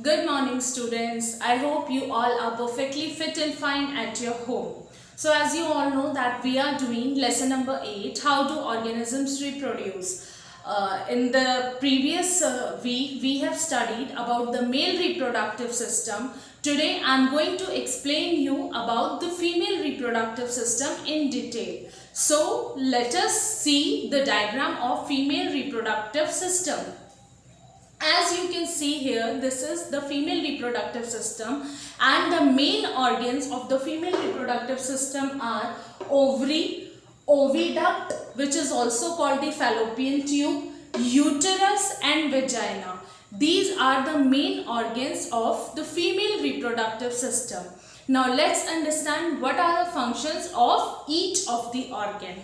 Good morning, students. I hope you all are perfectly fit and fine at your home. So as you all know that we are doing lesson number 8, how do organisms reproduce. In the previous week, we have studied about the male reproductive system. Today, I am going to explain you about the female reproductive system in detail. So let us see the diagram of female reproductive system. As you can see here, this is the female reproductive system, and the main organs of the female reproductive system are ovary, oviduct, which is also called the fallopian tube, uterus and vagina. These are the main organs of the female reproductive system. Now let's understand what are the functions of each of the organ.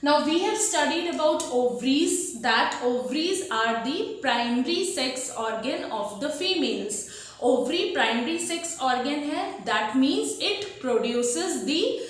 Now we have studied about ovaries, that ovaries are the primary sex organ of the females. Ovary primary sex organ है, that means it produces the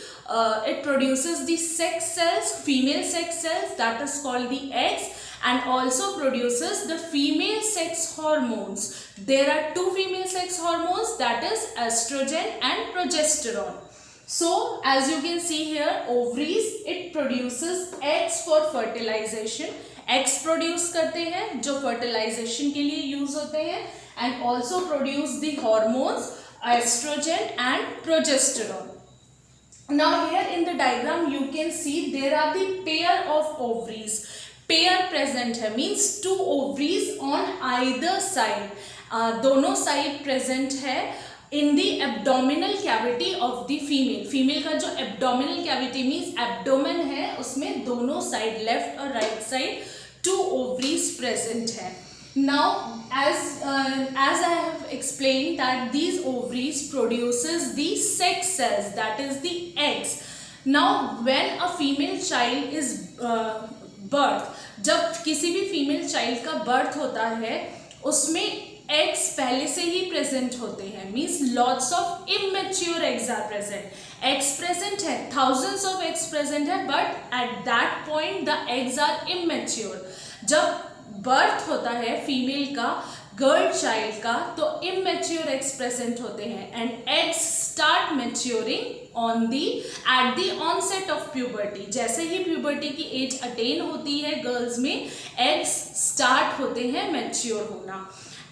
sex cells, female sex cells, that is called the eggs, and also produces the female sex hormones. There are two female sex hormones, that is estrogen and progesterone. So as you can see here, ovaries, it produces eggs for fertilization. Eggs produce करते हैं जो fertilization के लिए use होते हैं, and also produce the hormones estrogen and progesterone. Now here in the diagram you can see there are the pair of ovaries. Pair present है means two ovaries on either side. दोनों side present है in the abdominal cavity of the female. Female का जो abdominal cavity means abdomen है, उसमें दोनों side left और right side two ovaries present है. Now as I have explained that these ovaries produces the sex cells, that is the eggs. Now when a female child is birth, जब किसी भी female child का birth होता है उसमें eggs पहले से ही present होते हैं, means lots of immature eggs are present. Eggs present है, thousands of eggs present है, but at that point the eggs are immature. जब birth होता है female का, girl child का, तो immature eggs present होते हैं, and eggs start maturing at the onset of puberty. जैसे ही puberty की age attain होती है girls में, eggs start होते हैं mature होना.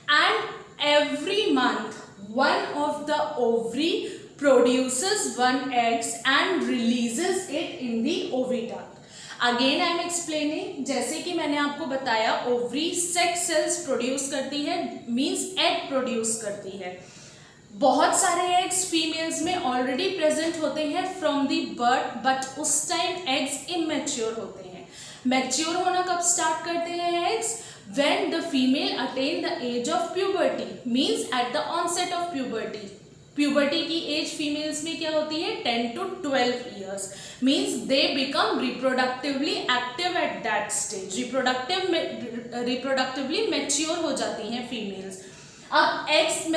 And every month one of the ovary produces one egg and releases it in the oviduct. Again I am explaining, जैसे कि मैंने आपको बताया ovary sex cells produce करती है, means egg produce करती है. बहुत सारे eggs females में already present होते हैं from the birth, but उस time eggs immature होते हैं. Mature होना कब start करते हैं eggs? When the female attain the age of puberty, means at the onset of puberty. Puberty की age females में क्या होती है? 10 to 12 years. Means they become reproductively active at that stage. Reproductively mature हो जाती हैं females. अब eggs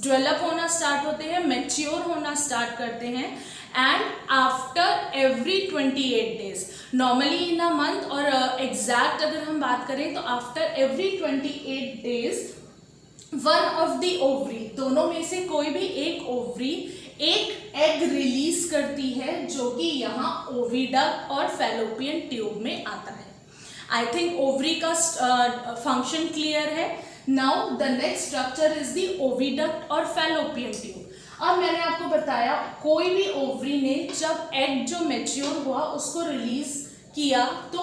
develop होना start होते हैं, mature होना start करते हैं, and after every 28 days, normally in a month और exact अगर हम बात करें तो after every 28 days one of the ovary, दोनों में से कोई भी एक ovary एक egg release करती है जो कि यहाँ oviduct और fallopian tube में आता है. I think ovary का function clear है. Now the next structure is the oviduct और fallopian tube. अब मैंने आपको बताया कोई भी ओवरी ने जब एग जो मैच्योर हुआ उसको रिलीज किया तो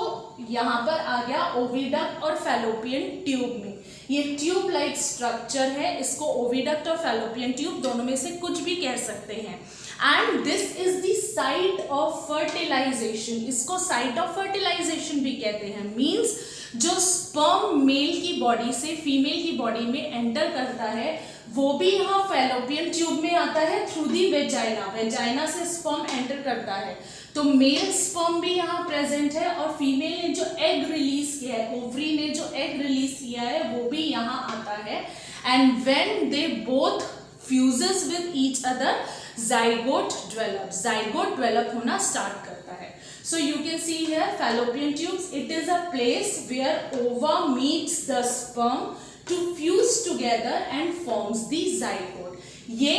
यहाँ पर आ गया ओविडक्ट और फैलोपियन ट्यूब में. ये ट्यूब लाइक स्ट्रक्चर है, इसको ओविडक्ट और फैलोपियन ट्यूब दोनों में से कुछ भी कह सकते हैं. And this is the site of fertilization. इसको साइट ऑफ फर्टिलाइजेशन भी कहते हैं. मीन्स जो स्पर्म मेल की बॉडी से फीमेल की बॉडी में एंटर करता है वो भी यहाँ फैलोपियन ट्यूब में आता है थ्रू दी वेजाइना. वेजाइना से स्पर्म एंटर करता है तो मेल स्पर्म भी यहाँ प्रेजेंट है और फीमेल ने जो एग रिलीज किया है, ओवरी ने जो एग रिलीज किया है वो भी यहाँ आता है. And when they both fuses with each other zygote develop होना स्टार्ट करता है. So you can see here fallopian tubes. It is a place where ova meets the sperm to fuse together and forms the zygote. ये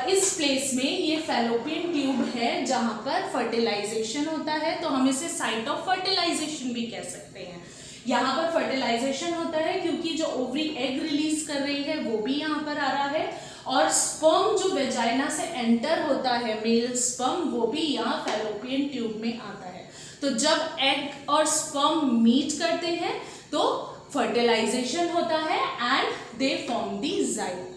इस place में ये fallopian tube है जहां पर फर्टिलाइजेशन होता है, तो हम इसे साइट ऑफ फर्टिलाइजेशन भी कह सकते हैं। यहाँ पर फर्टिलाइजेशन होता है क्योंकि जो ओवरी एग रिलीज कर रही है वो भी यहाँ पर आ रहा है, और स्पर्म जो वेजाइना से एंटर होता है, मेल स्पर्म, वो भी यहाँ फैलोपियन ट्यूब में आता है। तो जब एग और स्पर्म मीट करते हैं तो फर्टिलाइजेशन होता है and they form the zygote.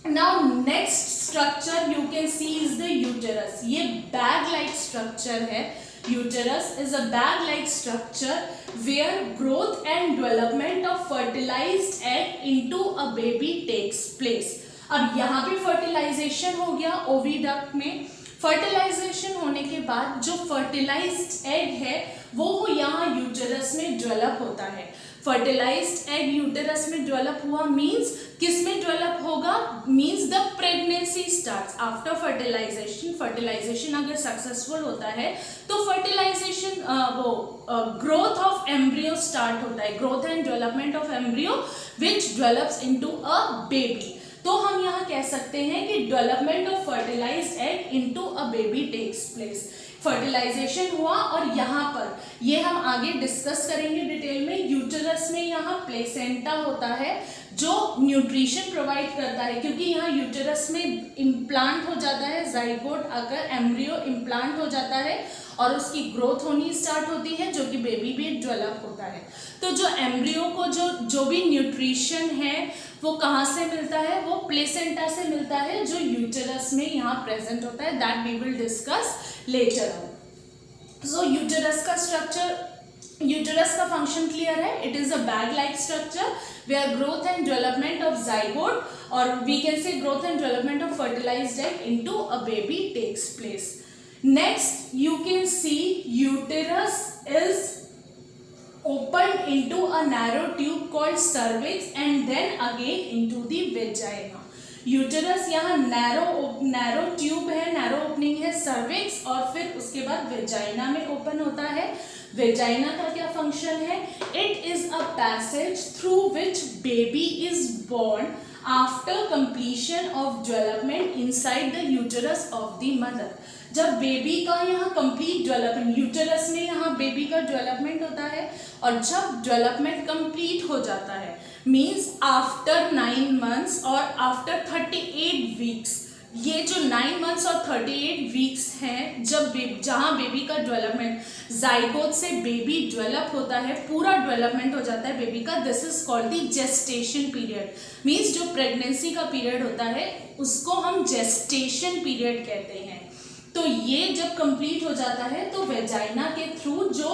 Now next structure you can see is the uterus. ये bag like structure है. Uterus is a bag like structure where growth and development of fertilized egg into a baby takes place. अब यहाँ पे fertilization हो गया oviduct में। Fertilisation होने के बाद जो फर्टिलाइज्ड एग है वो यहाँ यूटेरस में डेवलप होता है। फर्टिलाइज्ड एग यूटेरस में डेवलप हुआ मींस किस में डेवलप होगा, means the pregnancy starts after fertilization. Fertilization अगर सक्सेसफुल होता है तो fertilization growth of embryo start होता है, growth and development of embryo which develops into a baby. तो हम यहाँ कह सकते हैं कि development of fertilised egg into a baby takes place. Fertilization हुआ और यहाँ पर ये हम आगे डिस्कस करेंगे डिटेल में। यूटेरस में यहाँ प्लेसेंटा होता है जो न्यूट्रिशन प्रोवाइड करता है, क्योंकि यहाँ यूटेरस में इम्प्लांट हो जाता है ज़ाइगोट, अगर एम्ब्रियो इम्प्लांट हो जाता है और उसकी ग्रोथ होनी स्टार्ट होती है जो कि बेबी भी डेवलप होता है। तो जो एम्ब्रियो को जो भी न्यूट्रिशन है वो कहाँ से मिलता है, वो प्लेसेंटा से मिलता है जो यूटेरस में यहाँ प्रेजेंट होता है। That we will discuss later on. So uterus का स्ट्रक्चर, यूटेरस का फंक्शन क्लियर है। It is a bag like structure where growth and development of zygote और we can say growth and development of fertilised egg into a baby takes place. Next you can see uterus is opened into a narrow tube called cervix and then again into the vagina. Uterus यहाँ narrow tube है, narrow opening है cervix, और फिर उसके बाद vagina में open होता है। वेजाइना का क्या फंक्शन है, it is a passage through which baby is born after completion of development inside the uterus of the mother. जब बेबी का यहाँ कंप्लीट डेवलपमेंट, यूटेरस में यहाँ बेबी का डेवलपमेंट होता है, और जब डेवलपमेंट कंप्लीट हो जाता है मीन्स आफ्टर 9 months और आफ्टर 38 वीक्स, ये जो 9 months और 38 वीक्स हैं जहाँ बेबी का डेवलपमेंट, जाइगोट से बेबी डेवलप होता है, पूरा डेवलपमेंट हो जाता है बेबी का, this is called the gestation period. Means जो प्रेगनेंसी का पीरियड होता है उसको हम जेस्टेशन पीरियड कहते हैं। तो ये जब कंप्लीट हो जाता है तो वेजाइना के थ्रू जो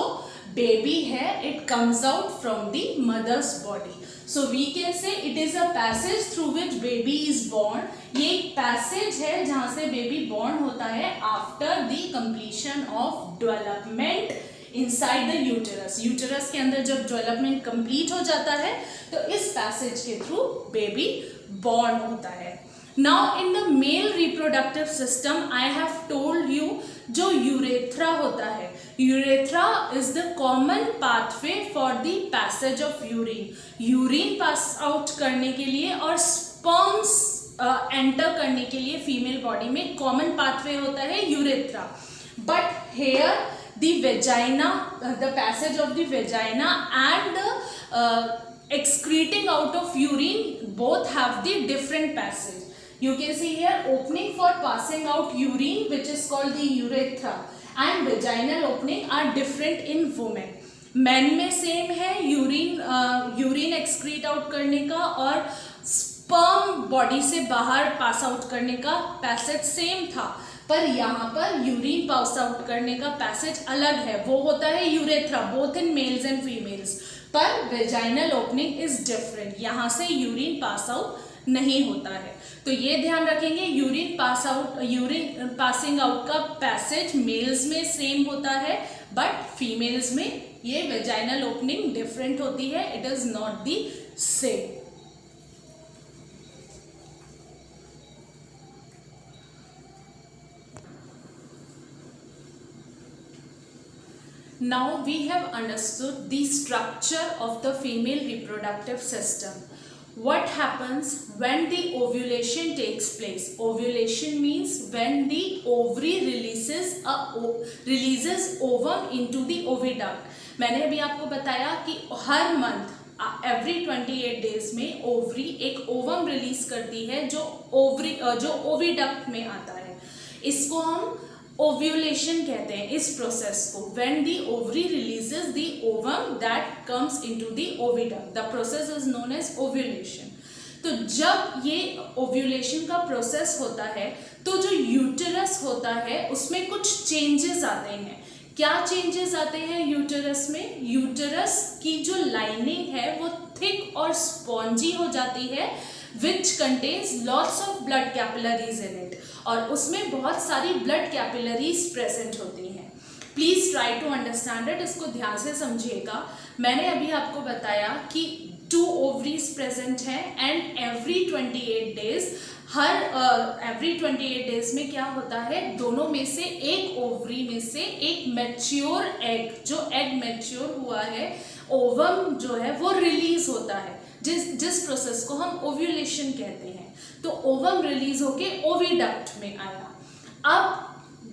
बेबी है it comes out from the mother's body. So we can say it is a passage through which baby is born. ये एक पैसेज है जहां से बेबी बोर्न होता है after the completion of development inside the uterus. Uterus के अंदर जब डेवलपमेंट कंप्लीट हो जाता है तो इस पैसेज के थ्रू बेबी बोर्न होता है। Now in the male reproductive system I have told you जो यूरेथ्रा होता है, urethra is the common pathway for the passage of urine. Urine pass out करने के लिए और स्पर्म्स एंटर करने के लिए फीमेल बॉडी में कॉमन पाथवे होता है urethra. But here the vagina, the passage of the vagina and the excreting out of urine both have the different passage. You can see here opening for passing out urine which is called the urethra and vaginal opening are different in women. Men में same है urine excrete out करने का और sperm body से बाहर pass out करने का passage same था, पर यहाँ पर यूरिन पास आउट करने का पैसेज अलग है, वो होता है urethra both in males and females, पर वेजाइनल ओपनिंग इज डिफरेंट, यहाँ से यूरिन पास आउट नहीं होता है। तो ये ध्यान रखेंगे यूरिन पासिंग आउट का पैसेज मेल्स में सेम होता है बट फीमेल्स में ये वेजाइनल ओपनिंग डिफरेंट होती है, it is not the same. Now we have understood the structure of the female reproductive system. What happens when the ovulation takes place? Ovulation means when the ovary releases ovum into the oviduct. मैंने अभी आपको बताया कि हर month every 28 days में ovary एक ovum release करती है जो ओविडक्ट में आता है. इसको हम ओव्यूलेशन कहते हैं इस प्रोसेस को. When the ovary releases the ovum that comes into the oviduct, the process is known as ovulation. तो जब ये ओव्यूलेशन का प्रोसेस होता है तो जो यूटेरस होता है उसमें कुछ चेंजेस आते हैं. क्या चेंजेस आते हैं यूटेरस में? यूटेरस की जो लाइनिंग है वो थिक और स्पॉन्जी हो जाती है, which contains lots of blood capillaries in it, और उसमें बहुत सारी ब्लड कैपिलरीज प्रेजेंट होती हैं. Please try to understand it. इसको ध्यान से समझिएगा. मैंने अभी आपको बताया कि 2 ओवरीज प्रेजेंट हैं and every 28 days every 28 days में क्या होता है, दोनों में से एक ओवरी में से एक मैच्योर एग, जो एग मैच्योर हुआ है, ओवम जो है वो रिलीज होता है, जिस प्रोसेस को हम ओव्यूलेशन कहते हैं. तो ओवम रिलीज होके ओविडक्ट में आया. अब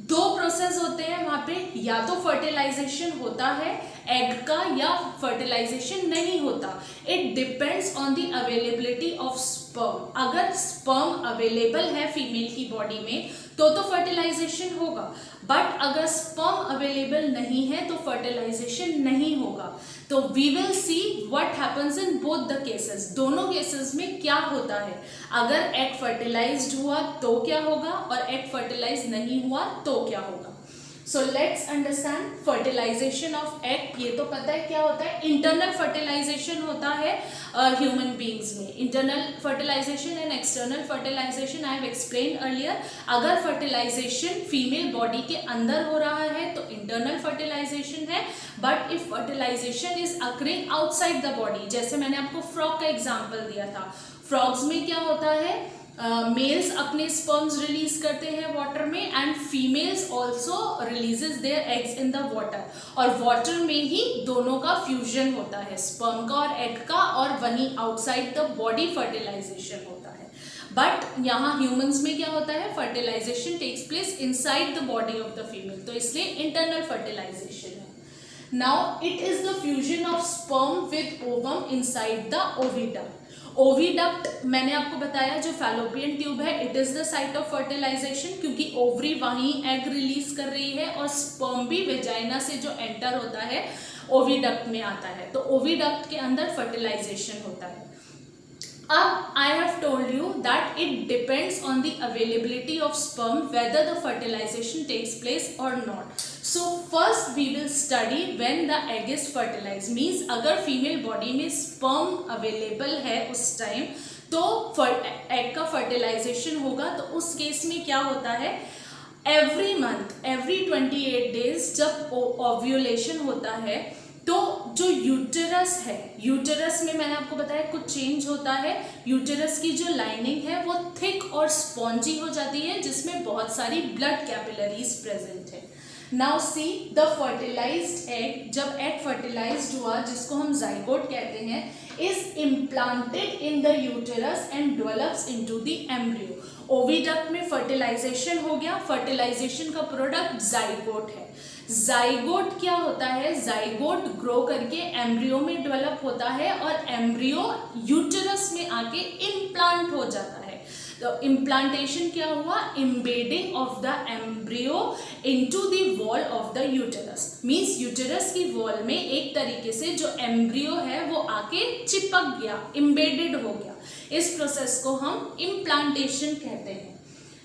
2 प्रोसेस होते हैं वहां पे, या तो फर्टिलाइजेशन होता है एग का या फर्टिलाइजेशन नहीं होता. It depends on the availability of sperm. अगर स्पर्म अवेलेबल है फीमेल की बॉडी में तो फर्टिलाइजेशन होगा, बट अगर स्पर्म अवेलेबल नहीं है तो फर्टिलाइजेशन नहीं होगा. तो we will see what happens in both the cases. दोनों केसेस में क्या होता है. अगर एग फर्टिलाइज्ड हुआ तो क्या होगा और एग फर्टिलाइज नहीं हुआ तो क्या होगा. So let's understand fertilization of egg. ये तो पता है क्या होता है. इंटरनल फर्टिलाइजेशन होता है ह्यूमन बींग्स में. Internal fertilization and external fertilization I have explain earlier. अगर फर्टिलाइजेशन फीमेल बॉडी के अंदर हो रहा है तो इंटरनल फर्टिलाइजेशन है, but if fertilization is occurring outside the body, जैसे मैंने आपको फ्रॉग का एग्जाम्पल दिया था. फ्रॉग्स में क्या होता है, मेल्स अपने स्पर्म्स रिलीज करते हैं वाटर में and females also releases their eggs in the water, और वाटर में ही दोनों का फ्यूजन होता है, स्पर्म का और एग का, और वहीं आउटसाइड द बॉडी फर्टिलाइजेशन होता है. बट यहाँ ह्यूमंस में क्या होता है, fertilization takes place inside the body of the female, तो इसलिए इंटरनल फर्टिलाइजेशन है. Now it is the fusion of sperm with ovum inside the oviduct. Oviduct मैंने आपको बताया जो फैलोपियन ट्यूब है, it is the site of fertilization, क्योंकि ovary वहीं एग रिलीज कर रही है और स्पर्म भी वेजाइना से जो एंटर होता है ओविडक्ट में आता है. तो ओविडक्ट के अंदर फर्टिलाइजेशन होता है. अब I have told you that it depends on the availability of sperm whether the fertilization takes place or not. So first we will study when the egg is fertilized. Means अगर female body में sperm available है उस time तो egg का fertilization होगा. तो उस case में क्या होता है, every month, every 28 days जब ovulation होता है तो जो यूटेरस है, यूटेरस में मैंने आपको बताया कुछ चेंज होता है. यूटेरस की जो लाइनिंग है वो थिक और स्पॉन्जी हो जाती है, जिसमें बहुत सारी ब्लड कैपिलरीज प्रेजेंट है. Now see the fertilised egg. जब एग फर्टिलाइज्ड हुआ, जिसको हम जाइगोट कहते हैं, is implanted in the uterus and develops into the embryo. Oviduct में फर्टिलाइजेशन हो गया. फर्टिलाइजेशन का प्रोडक्ट जाइगोट है. जाइगोट क्या होता है, जाइगोट ग्रो करके एम्ब्रियो में डेवलप होता है और एम्ब्रियो यूटेरस में आके इम्प्लांट हो जाता है. तो इम्प्लांटेशन क्या हुआ, embedding of the embryo into the wall of the uterus. Means uterus की वॉल में एक तरीके से जो एम्ब्रियो है वो आके चिपक गया, एम्बेडेड हो गया. इस प्रोसेस को हम इम्प्लांटेशन कहते हैं.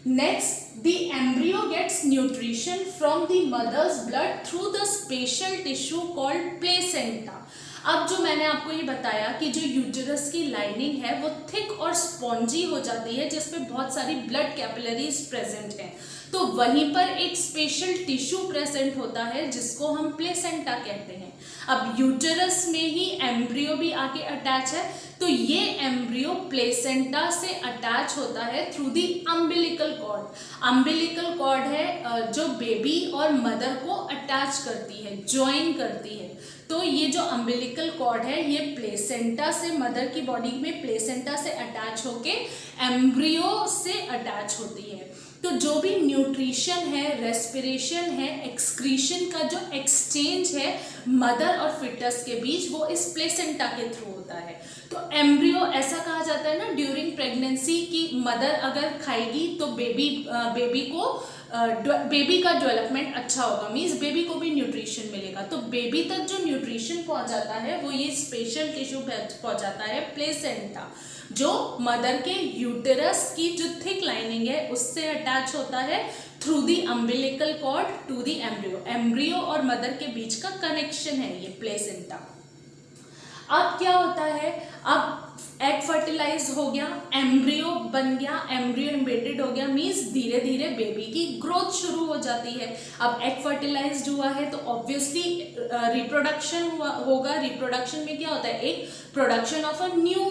Next, the embryo gets nutrition from the mother's blood through the special tissue called placenta. अब जो मैंने आपको ये बताया कि जो यूटेरस की लाइनिंग है वो थिक और स्पॉन्जी हो जाती है, जिसमें बहुत सारी ब्लड कैपिलरीज प्रेजेंट हैं, तो वहीं पर एक स्पेशल टिश्यू प्रेजेंट होता है जिसको हम प्लेसेंटा कहते हैं। अब यूटेरस में ही एम्ब्रियो भी आके अटैच है, तो ये एम्ब्रियो प्लेसेंटा से अटैच होता है through the umbilical cord. Umbilical cord है जो बेबी और मदर को अटैच करती है, ज्वाइन करती है। तो ये जो अम्बिलिकल कॉर्ड है ये प्लेसेंटा से, मदर की बॉडी में प्लेसेंटा से अटैच होके एम्ब्रियो से अटैच होती है। तो जो भी न्यूट्रिशन है, रेस्पिरेशन है, एक्सक्रीशन का जो एक्सचेंज है मदर और फिटस के बीच, वो इस प्लेसेंटा के थ्रू होता है। तो एम्ब्रियो, ऐसा कहा जाता है ना ड्यूरिंग प्रेगनेंसी कि मदर अगर खाएगी तो बेबी का डेवलपमेंट अच्छा होगा, मीन्स बेबी को भी न्यूट्रिशन मिलेगा। तो बेबी तक जो न्यूट्रिशन पहुंचाता है वो ये स्पेशल टिश्यू पहुंचाता है प्लेसेंटा, जो मदर के यूटेरस की जो थिक लाइनिंग है उससे अटैच होता है through the umbilical cord to the embryo. Embryo और मदर के बीच का कनेक्शन है ये प्लेसेंटा। अब क्या होता है, अब एग फर्टिलाइज हो गया, एम्ब्रियो बन गया, एम्ब्रियो एम्बेडेड हो गया, मीन्स धीरे धीरे बेबी की ग्रोथ शुरू हो जाती है। अब एग फर्टिलाइज्ड हुआ है तो ऑब्वियसली रिप्रोडक्शन होगा। रिप्रोडक्शन में क्या होता है, एक production of a new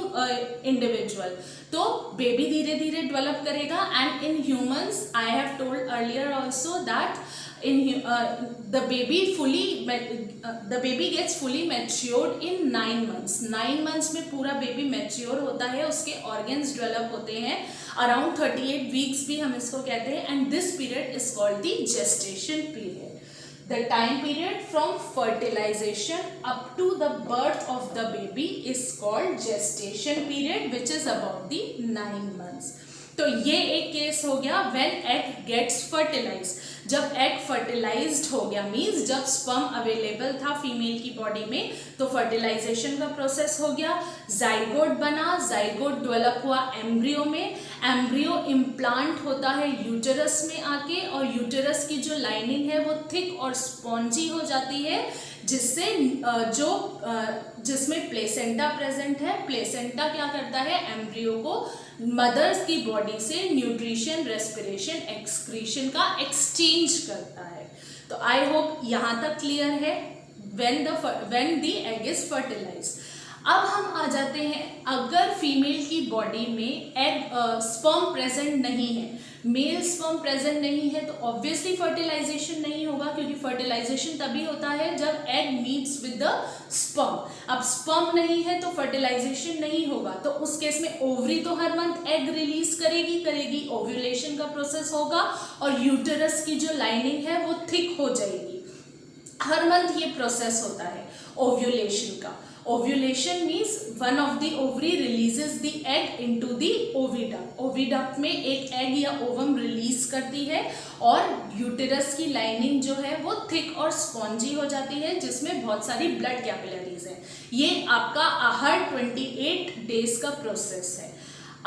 individual. तो बेबी धीरे धीरे डेवलप करेगा। And in humans I have told earlier also that the baby gets fully matured in 9 months. 9 months में पूरा बेबी मैच्योर होता है, उसके ऑर्गन्स डेवलप होते हैं। अराउंड 38 वीक्स भी हम इसको कहते हैं। And this period is called the gestation period. The time period from fertilization up to the birth of the baby is called gestation period, which is about the 9 months. तो ये एक case हो गया when egg gets fertilized। जब egg fertilised हो गया means जब sperm available था फीमेल की बॉडी में, तो फर्टिलाइजेशन का प्रोसेस हो गया, जाइगोट बना, जाइगोट डेवलप हुआ एम्ब्रियो में, एम्ब्रियो इम्प्लांट होता है यूटेरस में आके, और यूटेरस की जो लाइनिंग है वो थिक और स्पॉन्जी हो जाती है, जिससे जिसमें प्लेसेंटा प्रेजेंट है। प्लेसेंटा क्या करता है, एम्ब्रियो को मदर्स की बॉडी से न्यूट्रिशन, रेस्पिरेशन, एक्सक्रीशन का एक्सचेंज करता है। तो आई होप यहाँ तक क्लियर है when the egg is fertilised. अब हम आ जाते हैं, अगर फीमेल की बॉडी में एग स्पर्म प्रेजेंट नहीं है, मेल स्पर्म प्रेजेंट नहीं है, तो ऑब्वियसली फर्टिलाइजेशन नहीं होगा, क्योंकि फर्टिलाइजेशन तभी होता है जब egg meets with the sperm. अब स्पर्म नहीं है तो फर्टिलाइजेशन नहीं होगा, तो उस केस में ओवरी तो हर मंथ एग रिलीज करेगी, ओव्यूलेशन का प्रोसेस होगा और यूटेरस की जो लाइनिंग है वो थिक हो जाएगी। हर मंथ ये प्रोसेस होता है ओव्यूलेशन का। Ovulation means one of the ovary releases the egg into the oviduct. Oviduct में एक egg या ovum रिलीज करती है और यूटेरस की लाइनिंग जो है वो थिक और स्पॉन्जी हो जाती है, जिसमें बहुत सारी ब्लड कैपिलरीज हैं। ये आपका हर 28 डेज का प्रोसेस है।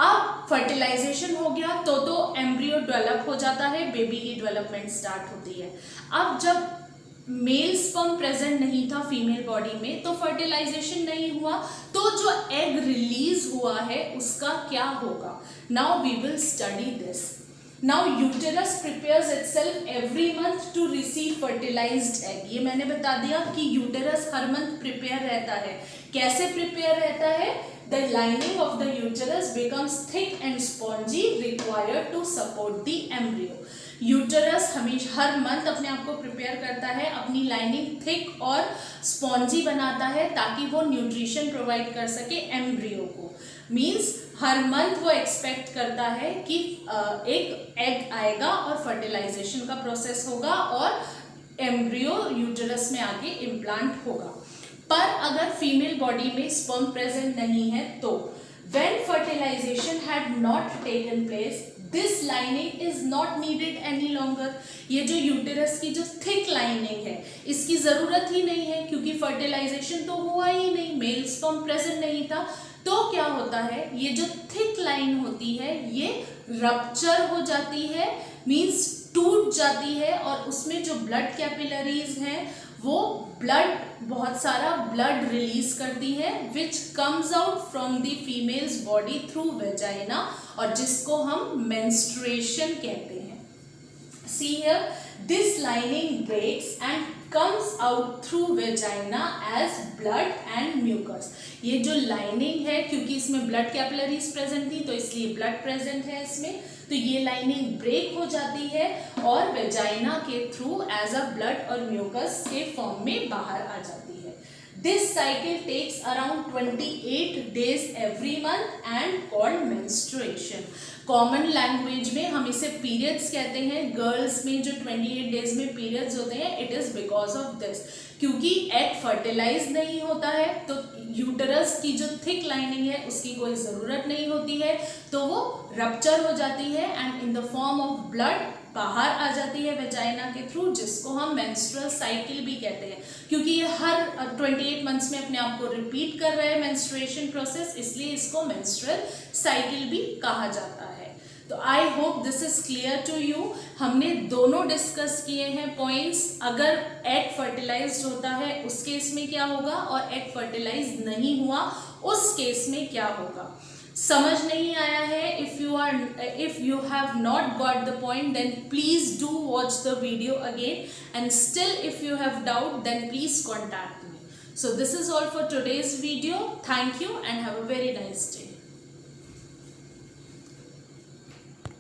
अब फर्टिलाइजेशन हो गया तो एम्ब्रियो डेवलप हो जाता है, बेबी की डेवलपमेंट स्टार्ट होती है। अब जब मेल स्पर्म प्रेजेंट नहीं था फीमेल बॉडी में, तो फर्टिलाइजेशन नहीं हुआ, तो जो एग रिलीज हुआ है उसका क्या होगा। Now we will study this. Now uterus prepares itself every month to receive fertilised egg. ये मैंने बता दिया कि यूटेरस हर मंथ प्रिपेयर रहता है। कैसे प्रिपेयर रहता है, the lining of the uterus becomes thick and spongy required to support the embryo. Uterus हमेशा हर मंथ अपने आप को प्रिपेयर करता है, अपनी लाइनिंग थिक और स्पॉन्जी बनाता है ताकि वो न्यूट्रिशन प्रोवाइड कर सके एम्ब्रियो को। मीन्स हर मंथ वो एक्सपेक्ट करता है कि एक एग आएगा और फर्टिलाइजेशन का प्रोसेस होगा और एम्ब्रियो यूटेरस में आके इम्प्लांट होगा। पर अगर फीमेल बॉडी में स्पर्म प्रेजेंट नहीं है तो when fertilisation had not taken place, this lining is not needed any longer. ये जो यूटेरस की जो थिक लाइनिंग है इसकी जरूरत ही नहीं है, क्योंकि फर्टिलाइजेशन तो हुआ ही नहीं, मेल स्पर्म प्रेजेंट नहीं था। तो क्या होता है, ये जो थिक लाइन होती है ये रप्चर हो जाती है, मीन्स टूट जाती है, और उसमें जो ब्लड कैपिलरीज हैं वो ब्लड बहुत सारा ब्लड रिलीज करती है which comes out from the female's body through vagina, और जिसको हम मेंस्ट्रुएशन कहते हैं। See here, this lining breaks and comes out through vagina as blood and mucus। ये जो लाइनिंग है, क्योंकि इसमें ब्लड कैपिलरीज प्रेजेंट थी तो इसलिए ब्लड प्रेजेंट है इसमें, तो ये लाइनिंग ब्रेक हो जाती है और वेजाइना के थ्रू एज अ ब्लड और म्यूकस के फॉर्म में बाहर आ जाती है। This cycle takes around 28 days every month and called menstruation। Common language में हम इसे पीरियड्स कहते हैं। गर्ल्स में जो 28 डेज में पीरियड्स होते हैं, it is because of this, क्योंकि एग फर्टिलाइज नहीं होता है तो यूटरस की जो थिक लाइनिंग है उसकी कोई ज़रूरत नहीं होती है, तो वो रप्चर हो जाती है and in the form of blood बाहर आ जाती है वेजाइना के थ्रू, जिसको हम मेंस्ट्रुअल साइकिल भी कहते हैं। क्योंकि ये हर 28 मंथ्स में अपने आप को रिपीट कर रहा है मेंस्ट्रुएशन प्रोसेस, इसलिए इसको मेंस्ट्रुअल साइकिल भी कहा जाता है। तो I hope this is clear to you. हमने दोनों डिस्कस किए हैं पॉइंट्स। अगर एग फर्टिलाइज्ड होता है उस केस में क्या होगा, और एग फर्टिलाइज नहीं हुआ उस केस में क्या होगा। समझ नहीं आया है, if you have not got the point, then please do watch the video again, and still if you have doubt, then please contact me. So this is all for today's video. Thank you and have a very nice day.